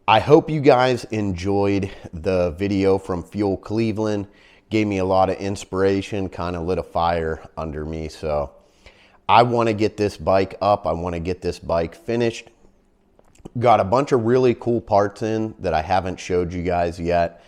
I hope you guys enjoyed the video from Fuel Cleveland. Gave me a lot of inspiration, kind of lit a fire under me. So I want to get this bike up. I want to get this bike finished. Got a bunch of really cool parts in that I haven't showed you guys yet.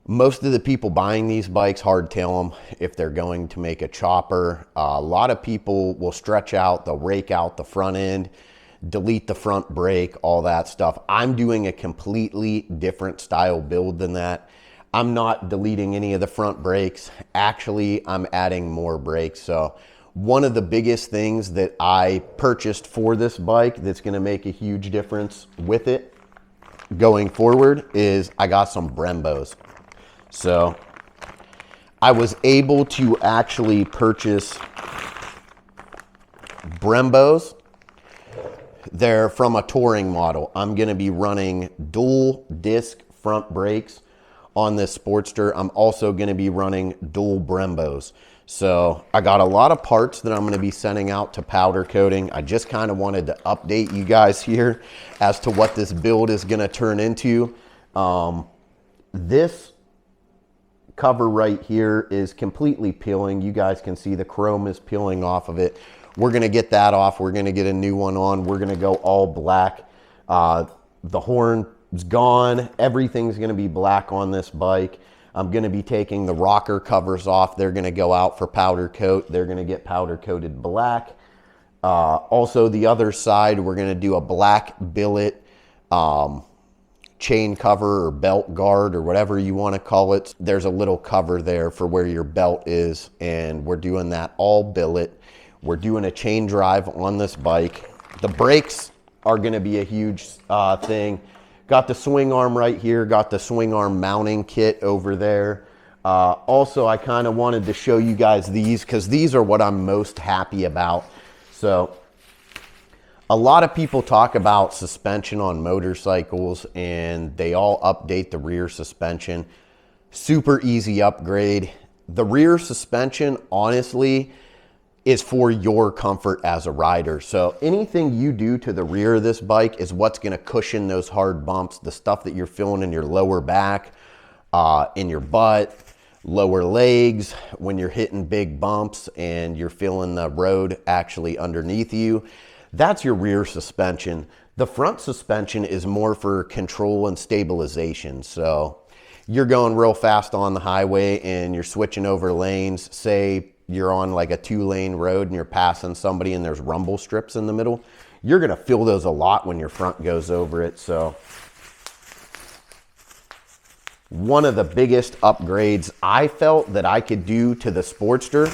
Most of the people buying these bikes hardtail them if they're going to make a chopper. A lot of people will stretch out, they'll rake out the front end, delete the front brake, all that stuff. I'm doing a completely different style build than that. I'm not deleting any of the front brakes. Actually, I'm adding more brakes. So one of the biggest things that I purchased for this bike that's gonna make a huge difference with it going forward is I got some Brembos. So I was able to actually purchase Brembos. They're from a touring model. I'm going to be running dual disc front brakes on this Sportster. I'm also going to be running dual Brembos. So I got a lot of parts that I'm going to be sending out to powder coating. I just kind of wanted to update you guys here as to what this build is going to turn into. This cover right here is completely peeling. You guys can see the chrome is peeling off of it. We're gonna get that off. We're gonna get a new one on. We're gonna go all black. The horn is gone. Everything's gonna be black on this bike. I'm gonna be taking the rocker covers off. They're gonna go out for powder coat. They're gonna get powder coated black. Also the other side, we're gonna do a black billet chain cover or belt guard or whatever you want to call it. There's a little cover there for where your belt is, and we're doing that all billet. We're doing a chain drive on this bike. The brakes are going to be a huge thing. Got the swing arm right here, got the swing arm mounting kit over there. Also, I kind of wanted to show you guys these because these are what I'm most happy about. So a lot of people talk about suspension on motorcycles and they all update the rear suspension. Super easy upgrade. The rear suspension, honestly, is for your comfort as a rider. So anything you do to the rear of this bike is what's gonna cushion those hard bumps, the stuff that you're feeling in your lower back, in your butt, lower legs, when you're hitting big bumps and you're feeling the road actually underneath you. That's your rear suspension. The front suspension is more for control and stabilization. So you're going real fast on the highway and you're switching over lanes. Say you're on like a 2-lane road and you're passing somebody and there's rumble strips in the middle. You're gonna feel those a lot when your front goes over it. So one of the biggest upgrades I felt that I could do to the Sportster,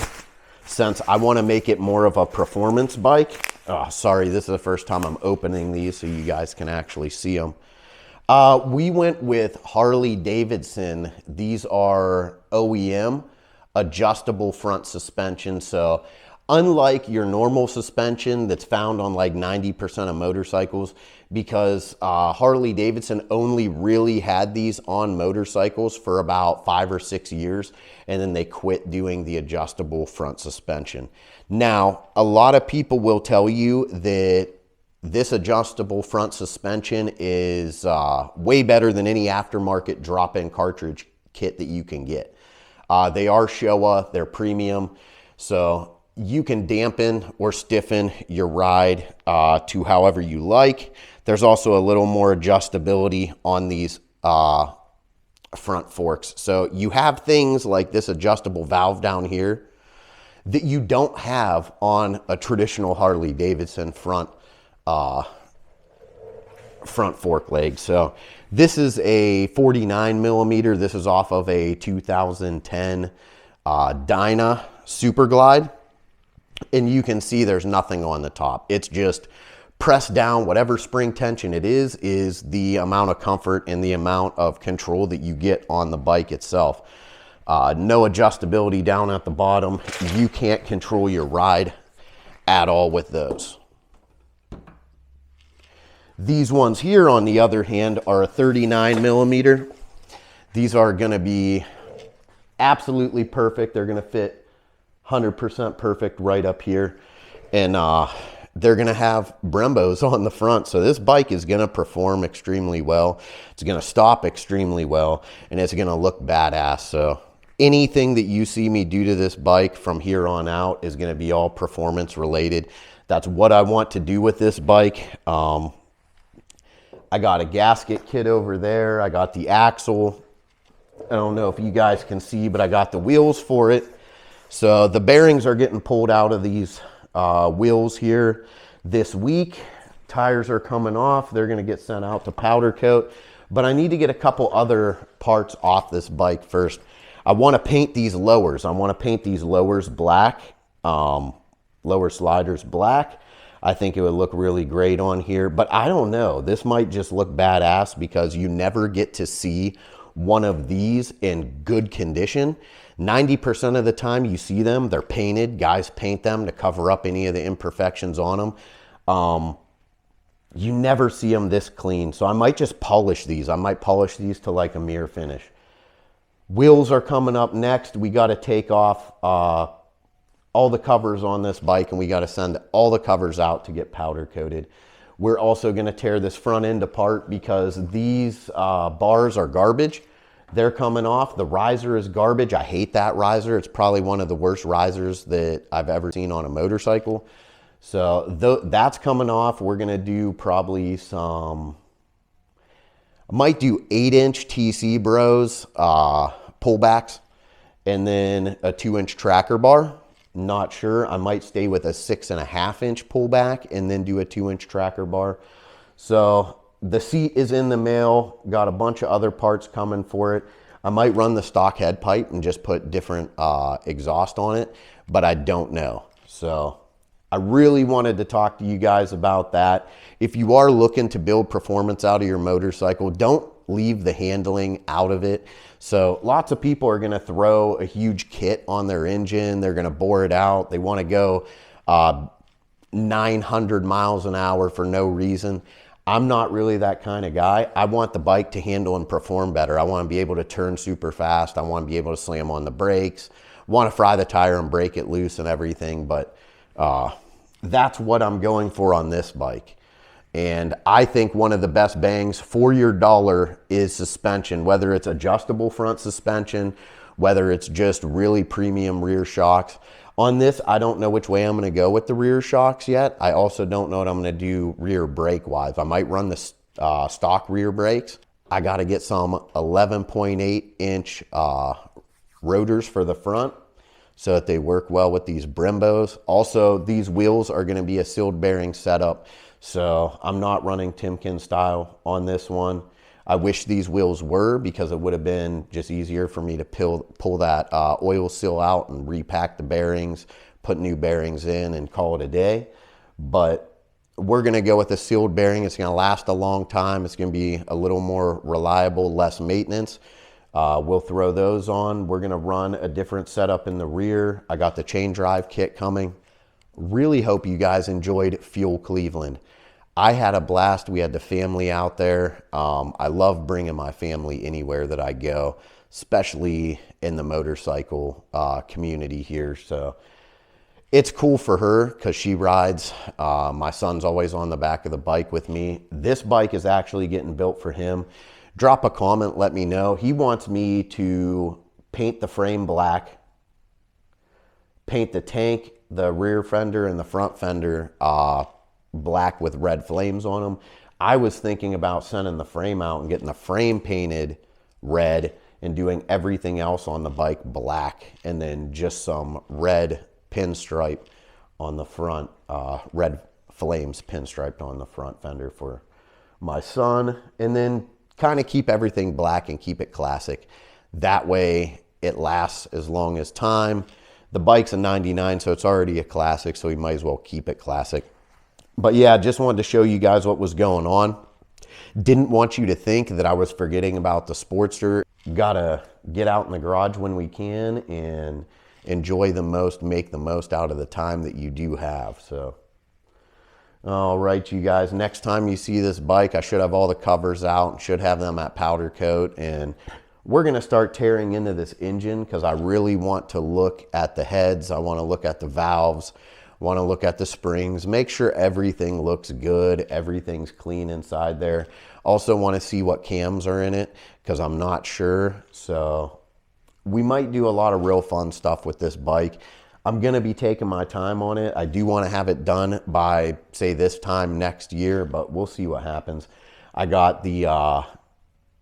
since I want to make it more of a performance bike. Oh, sorry, this is the first time I'm opening these so you guys can actually see them. We went with Harley Davidson. These are OEM adjustable front suspension. So unlike your normal suspension that's found on like 90% of motorcycles, because Harley Davidson only really had these on motorcycles for about 5 or 6 years, and then they quit doing the adjustable front suspension. Now, a lot of people will tell you that this adjustable front suspension is way better than any aftermarket drop-in cartridge kit that you can get. They are Showa, they're premium, so you can dampen or stiffen your ride to however you like. There's also a little more adjustability on these front forks. So you have things like this adjustable valve down here that you don't have on a traditional Harley Davidson front fork leg. So this is a 49 millimeter. This is off of a 2010 Dyna Super Glide. And you can see there's nothing on the top. It's just pressed down. Whatever spring tension it is the amount of comfort and the amount of control that you get on the bike itself. No adjustability down at the bottom. You can't control your ride at all with those. These ones here, on the other hand, are a 39 millimeter. These are going to be absolutely perfect. They're going to fit 100% perfect right up here. And they're going to have Brembos on the front. So this bike is going to perform extremely well. It's going to stop extremely well. And it's going to look badass. So anything that you see me do to this bike from here on out is going to be all performance related. That's what I want to do with this bike. I got a gasket kit over there. I got the axle. I don't know if you guys can see, but I got the wheels for it. So the bearings are getting pulled out of these wheels here this week. Tires are coming off. They're going to get sent out to powder coat. But I need to get a couple other parts off this bike first. I want to paint these lowers. I want to paint these lowers black, lower sliders black. I think it would look really great on here, but I don't know. This might just look badass because you never get to see one of these in good condition. 90% of the time you see them, they're painted. Guys paint them to cover up any of the imperfections on them. You never see them this clean. So I might just polish these. I might polish these to like a mirror finish. Wheels are coming up next. We got to take off all the covers on this bike, and we got to send all the covers out to get powder coated. We're also going to tear this front end apart because these bars are garbage. They're coming off. The riser is garbage. I hate that riser. It's probably one of the worst risers that I've ever seen on a motorcycle. So that's coming off. We're going to do probably some, I might do 8-inch TC Bros pullbacks and then a 2-inch tracker bar. Not sure. I might stay with a 6.5-inch pullback and then do a 2-inch tracker bar. So the seat is in the mail. Got a bunch of other parts coming for it. I might run the stock head pipe and just put different exhaust on it, but I don't know. So I really wanted to talk to you guys about that. If you are looking to build performance out of your motorcycle, don't leave the handling out of it. So lots of people are going to throw a huge kit on their engine. They're going to bore it out. They want to go 900 miles an hour for no reason. I'm not really that kind of guy. I want the bike to handle and perform better. I want to be able to turn super fast. I want to be able to slam on the brakes. I want to fry the tire and break it loose and everything. But that's what I'm going for on this bike. And I think one of the best bangs for your dollar is suspension, whether it's adjustable front suspension, whether it's just really premium rear shocks. On this, I don't know which way I'm going to go with the rear shocks yet. I also don't know what I'm going to do rear brake wise. I might run the stock rear brakes. I got to get some 11.8-inch rotors for the front so that they work well with these Brembos. Also, these wheels are going to be a sealed bearing setup. So I'm not running Timken style on this one. I wish these wheels were, because it would have been just easier for me to pull that oil seal out and repack the bearings, put new bearings in and call it a day. But we're going to go with a sealed bearing. It's going to last a long time. It's going to be a little more reliable, less maintenance. We'll throw those on. We're going to run a different setup in the rear. I got the chain drive kit coming. Really hope you guys enjoyed Fuel Cleveland. I had a blast. We had the family out there. I love bringing my family anywhere that I go, especially in the motorcycle community here. So it's cool for her because she rides. My son's always on the back of the bike with me. This bike is actually getting built for him. Drop a comment, let me know. He wants me to paint the frame black, paint the tank, the rear fender and the front fender black with red flames on them. I was thinking about sending the frame out and getting the frame painted red and doing everything else on the bike black, and then just some red pinstripe on the front, red flames pinstriped on the front fender for my son, and then kind of keep everything black and keep it classic. That way it lasts as long as time. The bike's a 99, so it's already a classic, so we might as well keep it classic. But yeah, just wanted to show you guys what was going on. Didn't want you to think that I was forgetting about the Sportster. Gotta get out in the garage when we can and enjoy the most, make the most out of the time that you do have. So, all right, you guys, next time you see this bike, I should have all the covers out and should have them at powder coat, and We're gonna start tearing into this engine because I really want to look at the heads. I want to look at the valves, want to look at the springs, make sure everything looks good, everything's clean inside there. Also want to see what cams are in it because I'm not sure. So we might do a lot of real fun stuff with this bike. I'm gonna be taking my time on it. I do want to have it done by, say, this time next year, but we'll see what happens. I got the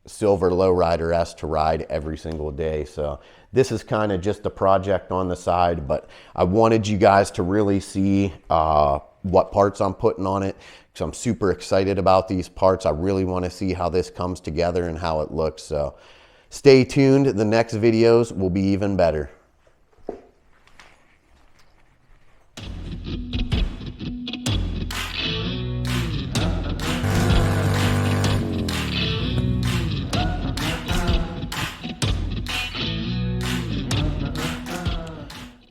Silver Lowrider S to ride every single day. So this is kind of just a project on the side, but I wanted you guys to really see what parts I'm putting on it because I'm super excited about these parts. I really want to see how this comes together and how it looks. So stay tuned. The next videos will be even better.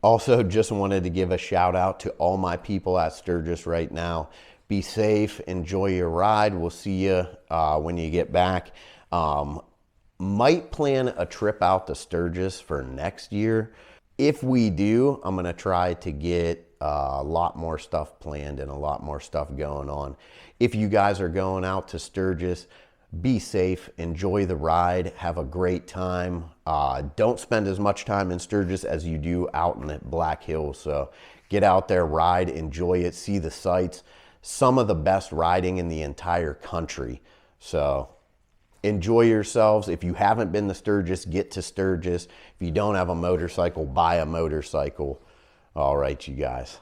Also, just wanted to give a shout out to all my people at Sturgis right now. Be safe, enjoy your ride. We'll see you when you get back. Might plan a trip out to Sturgis for next year. If we do, I'm gonna try to get a lot more stuff planned and a lot more stuff going on. If you guys are going out to Sturgis, be safe, enjoy the ride, have a great time. Don't spend as much time in Sturgis as you do out in Black Hills. So get out there, ride, enjoy it, see the sights. Some of the best riding in the entire country. So enjoy yourselves. If you haven't been to Sturgis, get to Sturgis. If you don't have a motorcycle, buy a motorcycle. All right, you guys.